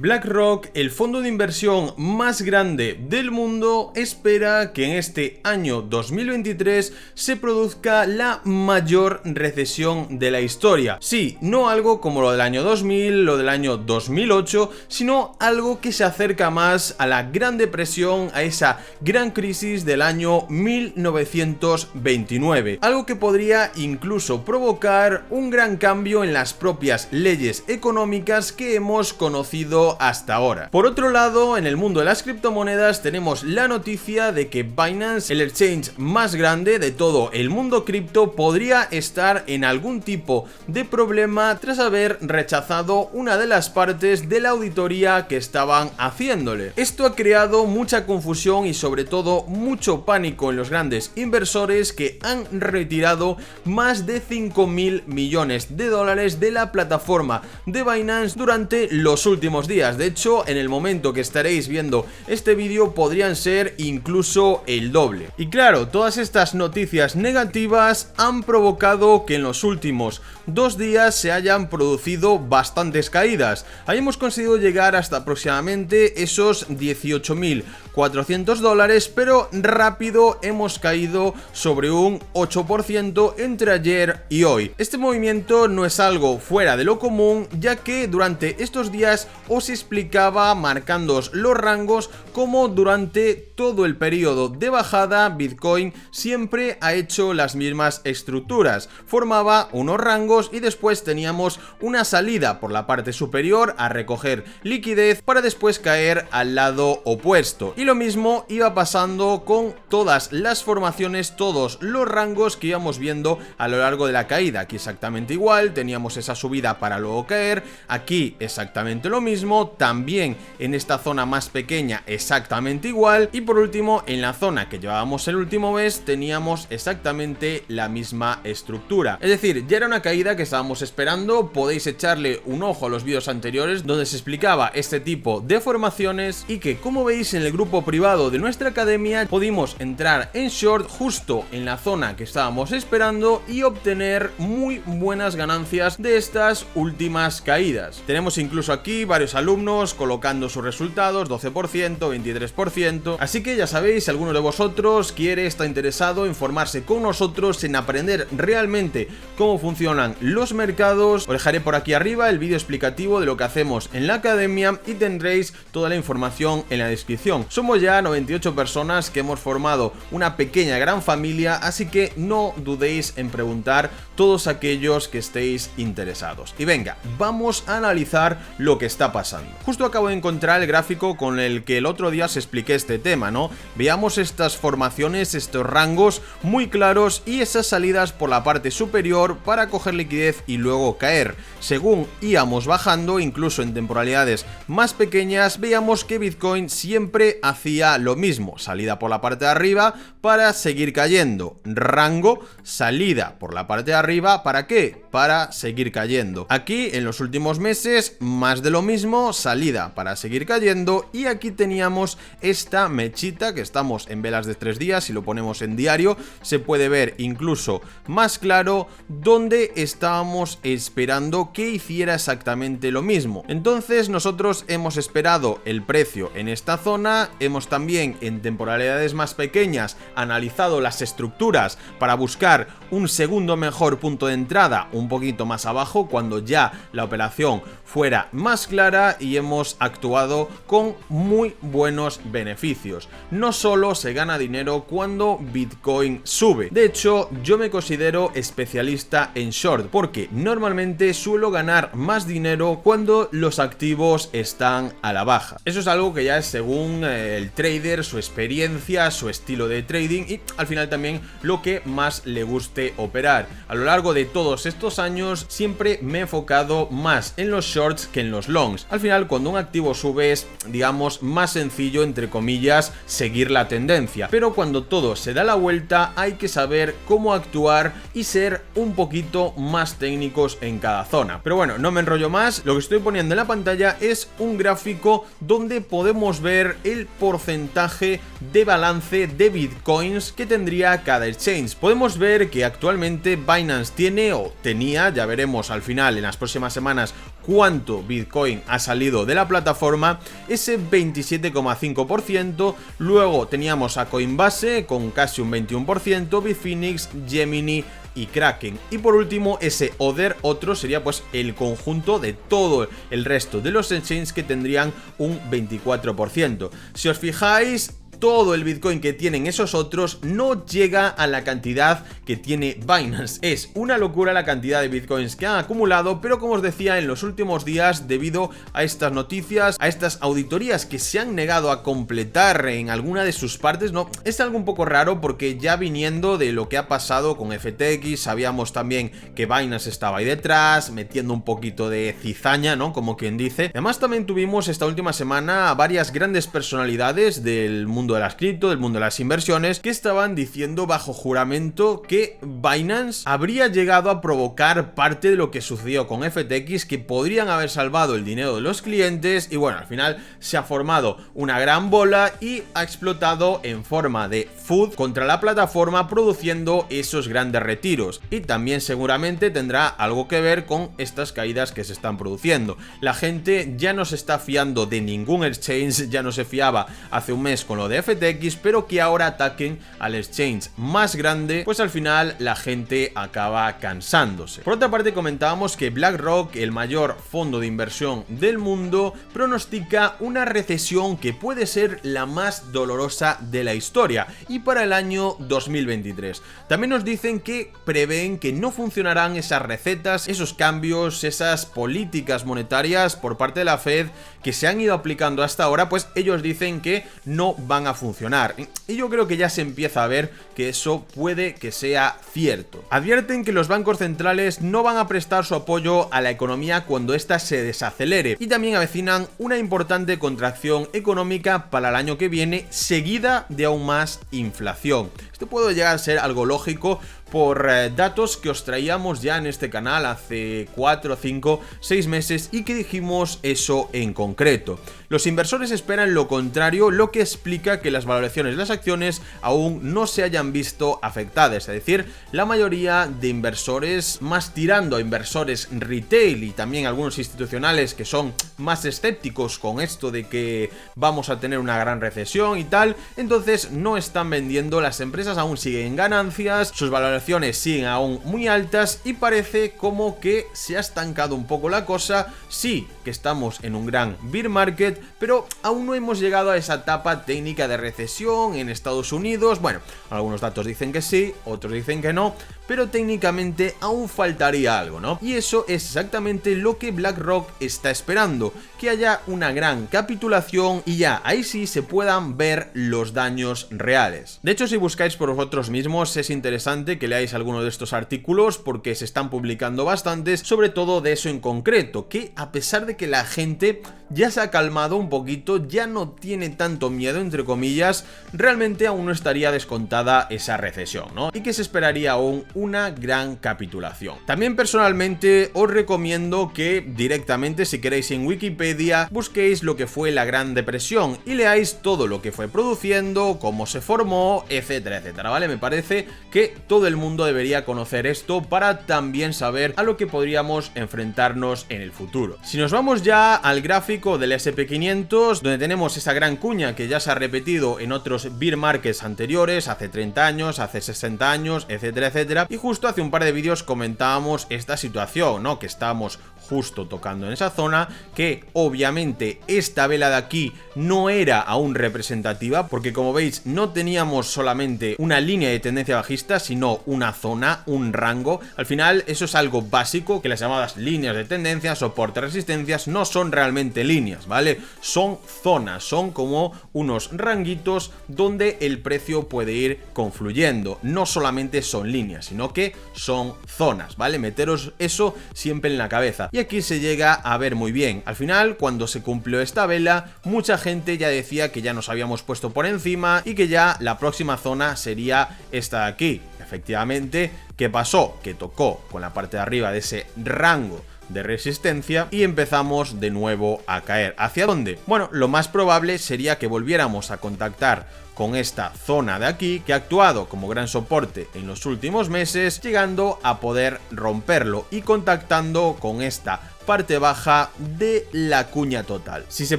BlackRock, el fondo de inversión más grande del mundo, espera que en este año 2023 se produzca la mayor recesión de la historia. Sí, no algo como lo del año 2000, lo del año 2008, sino algo que se acerca más a la Gran Depresión, a esa gran crisis del año 1929. Algo que podría incluso provocar un gran cambio en las propias leyes económicas que hemos conocido hasta ahora. Por otro lado, en el mundo de las criptomonedas tenemos la noticia de que Binance, el exchange más grande de todo el mundo cripto, podría estar en algún tipo de problema tras haber rechazado una de las partes de la auditoría que estaban haciéndole. Esto ha creado mucha confusión y sobre todo mucho pánico en los grandes inversores, que han retirado más de 5.000 millones de dólares de la plataforma de Binance durante los últimos días. De hecho, en el momento que estaréis viendo este vídeo podrían ser incluso el doble. Y claro, todas estas noticias negativas han provocado que en los últimos 2 días se hayan producido bastantes caídas. Hayamos conseguido llegar hasta aproximadamente esos 18.400 dólares, pero rápido hemos caído sobre un 8% entre ayer y hoy. Este movimiento no es algo fuera de lo común, ya que durante estos días os explicaba, marcándoos los rangos, cómo durante todo el periodo de bajada Bitcoin siempre ha hecho las mismas estructuras. Formaba unos rangos y después teníamos una salida por la parte superior a recoger liquidez para después caer al lado opuesto. Y lo mismo iba pasando con todas las formaciones, todos los rangos que íbamos viendo a lo largo de la caída. Aquí exactamente igual, teníamos esa subida para luego caer, aquí exactamente lo mismo, también en esta zona más pequeña exactamente igual, y por último en la zona que llevábamos el último mes teníamos exactamente la misma estructura. Es decir, ya era una caída que estábamos esperando. Podéis echarle un ojo a los vídeos anteriores donde se explicaba este tipo de formaciones, y que, como veis en el grupo privado de nuestra academia, pudimos entrar en short justo en la zona que estábamos esperando y obtener muy buenas ganancias de estas últimas caídas. Tenemos incluso aquí varios alumnos colocando sus resultados, 12%, 23%, así que ya sabéis, si alguno de vosotros quiere, está interesado en formarse con nosotros, en aprender realmente cómo funcionan los mercados, os dejaré por aquí arriba el vídeo explicativo de lo que hacemos en la academia y tendréis toda la información en la descripción. Somos ya 98 personas que hemos formado una pequeña gran familia, así que no dudéis en preguntar todos aquellos que estéis interesados. Y venga, vamos a analizar lo que está pasando. Justo acabo de encontrar el gráfico con el que el otro día os expliqué este tema, ¿no? Veamos estas formaciones, estos rangos muy claros y esas salidas por la parte superior para coger liquidez y luego caer. Según íbamos bajando, incluso en temporalidades más pequeñas, veíamos que Bitcoin siempre hacía lo mismo: salida por la parte de arriba para seguir cayendo, rango, salida por la parte de arriba, ¿para qué? Para seguir cayendo. Aquí en los últimos meses más de lo mismo, salida para seguir cayendo, y aquí teníamos esta mechita que estamos en velas de 3 días. Si lo ponemos en diario se puede ver incluso más claro donde estábamos esperando que hiciera exactamente lo mismo. Entonces nosotros hemos esperado el precio en esta zona, hemos también en temporalidades más pequeñas analizado las estructuras para buscar un segundo mejor punto de entrada un poquito más abajo cuando ya la operación fuera más clara, y hemos actuado con muy buenos beneficios. No solo se gana dinero cuando Bitcoin sube, de hecho yo me considero especialista en short porque normalmente suelo ganar más dinero cuando los activos están a la baja. Eso es algo que ya es según el trader, su experiencia, su estilo de trading y al final también lo que más le guste operar. A lo largo de todos estos años siempre me he enfocado más en los shorts que en los longs. Al final, cuando un activo sube es, digamos, más sencillo, entre comillas, seguir la tendencia, pero cuando todo se da la vuelta hay que saber cómo actuar y ser un poquito más técnicos en cada zona. Pero bueno, no me enrollo más. Lo que estoy poniendo en la pantalla es un gráfico donde podemos ver el porcentaje de balance de bitcoins que tendría cada exchange. Podemos ver que actualmente Binance tiene o tenía, ya veremos al final en las próximas semanas cuánto Bitcoin ha salido de la plataforma, ese 27,5%, luego teníamos a Coinbase con casi un 21%, Bitfinex, Gemini y Kraken, y por último ese otro sería pues el conjunto de todo el resto de los exchanges que tendrían un 24%. Si os fijáis, todo el Bitcoin que tienen esos otros no llega a la cantidad que tiene Binance. Es una locura la cantidad de Bitcoins que han acumulado, pero como os decía, en los últimos días, debido a estas noticias, a estas auditorías que se han negado a completar en alguna de sus partes, no, es algo un poco raro porque ya viniendo de lo que ha pasado con FTX, sabíamos también que Binance estaba ahí detrás, metiendo un poquito de cizaña, ¿no? Como quien dice. Además también tuvimos esta última semana a varias grandes personalidades del mundo de las cripto, del mundo de las inversiones, que estaban diciendo bajo juramento que Binance habría llegado a provocar parte de lo que sucedió con FTX, que podrían haber salvado el dinero de los clientes, y bueno, al final se ha formado una gran bola y ha explotado en forma de food contra la plataforma, produciendo esos grandes retiros, y también seguramente tendrá algo que ver con estas caídas que se están produciendo. La gente ya no se está fiando de ningún exchange, ya no se fiaba hace un mes con lo de FTX, pero que ahora ataquen al exchange más grande, pues al final la gente acaba cansándose. Por otra parte, comentábamos que BlackRock, el mayor fondo de inversión del mundo, pronostica una recesión que puede ser la más dolorosa de la historia, y para el año 2023. También nos dicen que prevén que no funcionarán esas recetas, esos cambios, esas políticas monetarias por parte de la Fed que se han ido aplicando hasta ahora, pues ellos dicen que no van a funcionar, y yo creo que ya se empieza a ver que eso puede que sea cierto. Advierten que los bancos centrales no van a prestar su apoyo a la economía cuando ésta se desacelere, y también avecinan una importante contracción económica para el año que viene, seguida de aún más inflación. Esto puede llegar a ser algo lógico por datos que os traíamos ya en este canal hace 4, 5, 6 meses y que dijimos eso en concreto. Los inversores esperan lo contrario, lo que explica que las valoraciones de las acciones aún no se hayan visto afectadas, es decir, la mayoría de inversores, más tirando a inversores retail y también algunos institucionales que son más escépticos con esto de que vamos a tener una gran recesión y tal, entonces no están vendiendo, las empresas aún siguen en ganancias, sus valoraciones siguen aún muy altas y parece como que se ha estancado un poco la cosa. Sí que estamos en un gran bear market, pero aún no hemos llegado a esa etapa técnica de recesión en Estados Unidos. Bueno, algunos datos dicen que sí, otros dicen que no, pero técnicamente aún faltaría algo, ¿no? Y eso es exactamente lo que BlackRock está esperando, que haya una gran capitulación y ya ahí sí se puedan ver los daños reales. De hecho, si buscáis por vosotros mismos, es interesante que leáis alguno de estos artículos porque se están publicando bastantes, sobre todo de eso en concreto, que a pesar de que la gente ya se ha calmado un poquito, ya no tiene tanto miedo, entre comillas, realmente aún no estaría descontada esa recesión, ¿no? Y que se esperaría aún una gran capitulación. También personalmente os recomiendo que directamente, si queréis en Wikipedia, busquéis lo que fue la Gran Depresión y leáis todo lo que fue produciendo, cómo se formó, etcétera, etcétera, ¿vale? Me parece que todo el mundo debería conocer esto para también saber a lo que podríamos enfrentarnos en el futuro. Si nos vamos ya al gráfico del SP500, donde tenemos esa gran cuña que ya se ha repetido en otros bear markets anteriores, hace 30 años, hace 60 años, etcétera, etcétera, y justo hace un par de vídeos comentábamos esta situación, ¿no? Que estábamos justo tocando en esa zona, que obviamente esta vela de aquí no era aún representativa, porque como veis no teníamos solamente una línea de tendencia bajista, sino una zona, un rango. Al final eso es algo básico, que las llamadas líneas de tendencia, soporte, resistencias, no son realmente líneas, ¿vale? Son zonas, son como unos ranguitos donde el precio puede ir confluyendo, no solamente son líneas, sino que son zonas, ¿vale? Meteros eso siempre en la cabeza. Y aquí se llega a ver muy bien. Al final, cuando se cumplió esta vela, mucha gente ya decía que ya nos habíamos puesto por encima y que ya la próxima zona sería esta de aquí. Efectivamente, ¿qué pasó? Que tocó con la parte de arriba de ese rango de resistencia y empezamos de nuevo a caer. ¿Hacia dónde? Bueno, lo más probable sería que volviéramos a contactar con esta zona de aquí, que ha actuado como gran soporte en los últimos meses, llegando a poder romperlo y contactando con esta parte baja de la cuña total. Si se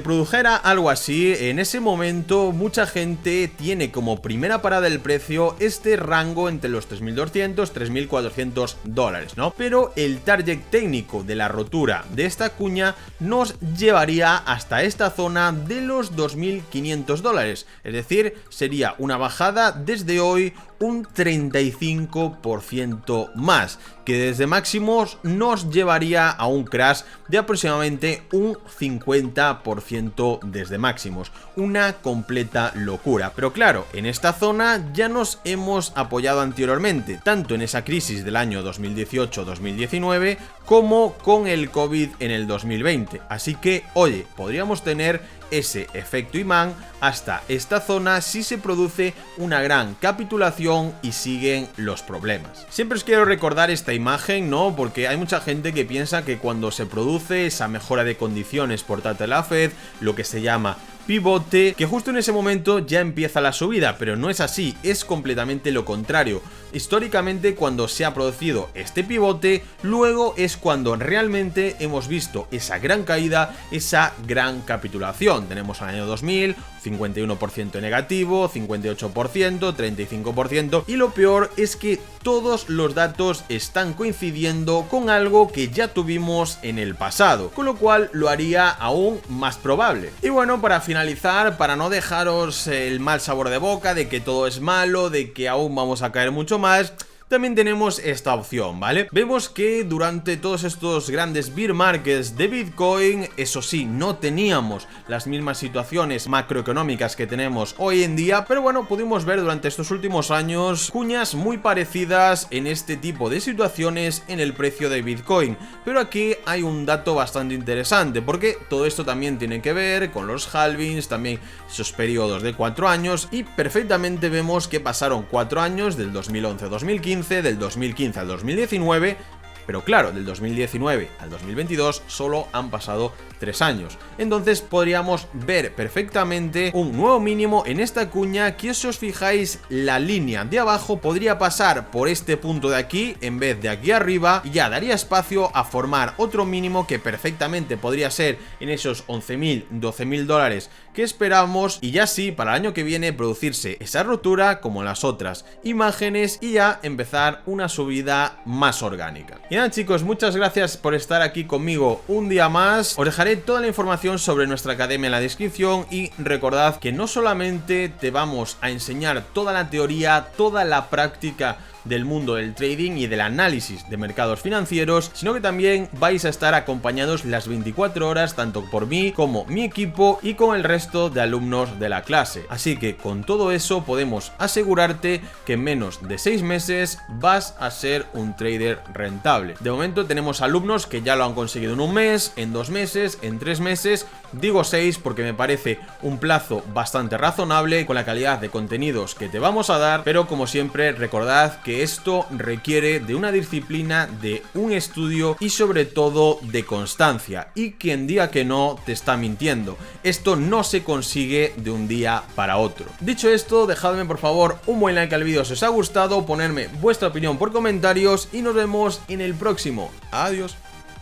produjera algo así, en ese momento mucha gente tiene como primera parada del precio este rango entre los 3.200 y 3.400 dólares, ¿no? Pero el target técnico de la rotura de esta cuña nos llevaría hasta esta zona de los 2.500 dólares, es decir, sería una bajada desde hoy un 35% más, que desde máximos nos llevaría a un crash de aproximadamente un 50% desde máximos, una completa locura. Pero claro, en esta zona ya nos hemos apoyado anteriormente, tanto en esa crisis del año 2018-2019 como con el COVID en el 2020, así que oye, podríamos tener ese efecto imán hasta esta zona si se produce una gran capitulación y siguen los problemas. Siempre os quiero recordar esta imagen, ¿no? Porque hay mucha gente que piensa que cuando se produce esa mejora de condiciones por parte de la Fed, lo que se llama pivote, que justo en ese momento ya empieza la subida, pero no es así, es completamente lo contrario. Históricamente, cuando se ha producido este pivote, luego es cuando realmente hemos visto esa gran caída, esa gran capitulación. Tenemos al año 2000, 51% negativo, 58%, 35%, y lo peor es que todos los datos están coincidiendo con algo que ya tuvimos en el pasado, con lo cual lo haría aún más probable. Y bueno, para finalizar, para no dejaros el mal sabor de boca de que todo es malo, de que aún vamos a caer mucho más, también tenemos esta opción, ¿vale? Vemos que durante todos estos grandes bear markets de Bitcoin, eso sí, no teníamos las mismas situaciones macroeconómicas que tenemos hoy en día, pero bueno, pudimos ver durante estos últimos años cuñas muy parecidas en este tipo de situaciones en el precio de Bitcoin. Pero aquí hay un dato bastante interesante, porque todo esto también tiene que ver con los halvings, también esos periodos de 4 años, y perfectamente vemos que pasaron 4 años, del 2011 a 2015, del 2015 al 2019, pero claro, del 2019 al 2022 solo han pasado 3 años. Entonces podríamos ver perfectamente un nuevo mínimo en esta cuña, que si os fijáis, la línea de abajo podría pasar por este punto de aquí en vez de aquí arriba, y ya daría espacio a formar otro mínimo que perfectamente podría ser en esos 11.000, 12.000 dólares que esperamos, y ya sí, para el año que viene producirse esa rotura como en las otras imágenes y ya empezar una subida más orgánica. Y nada, chicos, muchas gracias por estar aquí conmigo un día más. Os dejaré toda la información sobre nuestra academia en la descripción, y recordad que no solamente te vamos a enseñar toda la teoría, toda la práctica del mundo del trading y del análisis de mercados financieros, sino que también vais a estar acompañados las 24 horas tanto por mí como mi equipo y con el resto de alumnos de la clase. Así que con todo eso podemos asegurarte que en menos de 6 meses vas a ser un trader rentable. De momento tenemos alumnos que ya lo han conseguido en 1 mes, en 2 meses, en 3 meses, digo 6 porque me parece un plazo bastante razonable con la calidad de contenidos que te vamos a dar, pero como siempre recordad que esto requiere de una disciplina, de un estudio y sobre todo de constancia, y quien diga que no te está mintiendo. Esto no se consigue de un día para otro. Dicho esto, dejadme por favor un buen like al vídeo si os ha gustado, ponerme vuestra opinión por comentarios y nos vemos en el próximo. Adiós.